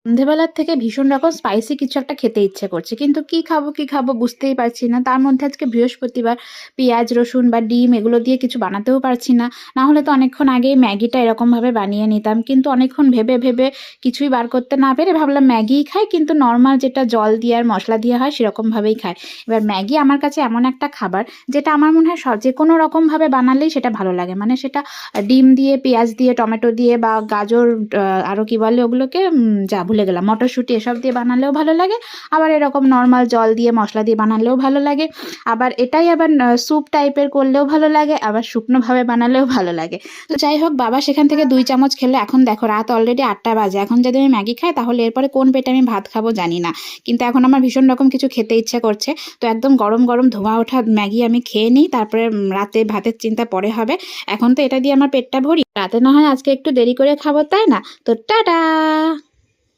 সন্ধেবেলার থেকে ভীষণ রকম স্পাইসি কিছু একটা খেতে ইচ্ছে করছে, কিন্তু কি খাবো বুঝতেই পারছি না। তার মধ্যে আজকে বৃহস্পতিবার, পেঁয়াজ রসুন বা ডিম এগুলো দিয়ে কিছু বানাতেও পারছি না। না হলে তো অনেকক্ষণ আগেই ম্যাগিটা এরকমভাবে বানিয়ে নিতাম, কিন্তু অনেকক্ষণ ভেবে ভেবে কিছুই বার করতে না পেরে ভাবলাম ম্যাগিই খাই, কিন্তু নর্মাল যেটা জল দিয়ে আর মশলা দিয়ে হয় সেরকমভাবেই খাই। এবার ম্যাগি আমার কাছে এমন একটা খাবার যেটা আমার মনে হয় যে কোনো রকমভাবে বানালেই সেটা ভালো লাগে। মানে সেটা ডিম দিয়ে, পেঁয়াজ দিয়ে, টমেটো দিয়ে বা গাজর, আরও কি বলে ওগুলোকে, যা ভুলে গেলাম, মটরশুঁটি এসব দিয়ে বানালেও ভালো লাগে। আবার এরকম নর্মাল জল দিয়ে মশলা দিয়ে বানালেও ভালো লাগে। আবার এটাই আবার স্যুপ টাইপের করলেও ভালো লাগে, আবার শুকনোভাবে বানালেও ভালো লাগে। তো যাই হোক, বাবা সেখান থেকে 2 চামচ খেলো। এখন দেখো রাত অলরেডি 8টা বাজে। এখন যদি আমি ম্যাগি খাই তাহলে এরপরে কোন পেটে আমি ভাত খাবো জানি না। কিন্তু এখন আমার ভীষণ রকম কিছু খেতে ইচ্ছে করছে। তো একদম গরম গরম ধোঁয়া ওঠা ম্যাগি আমি খেয়ে নিই, তারপরে রাতে ভাতের চিন্তা পরে হবে। এখন তো এটা দিয়ে আমার পেটটা ভরি, রাতে না হয় আজকে একটু দেরি করে খাবো, তাই না? তো টাটা।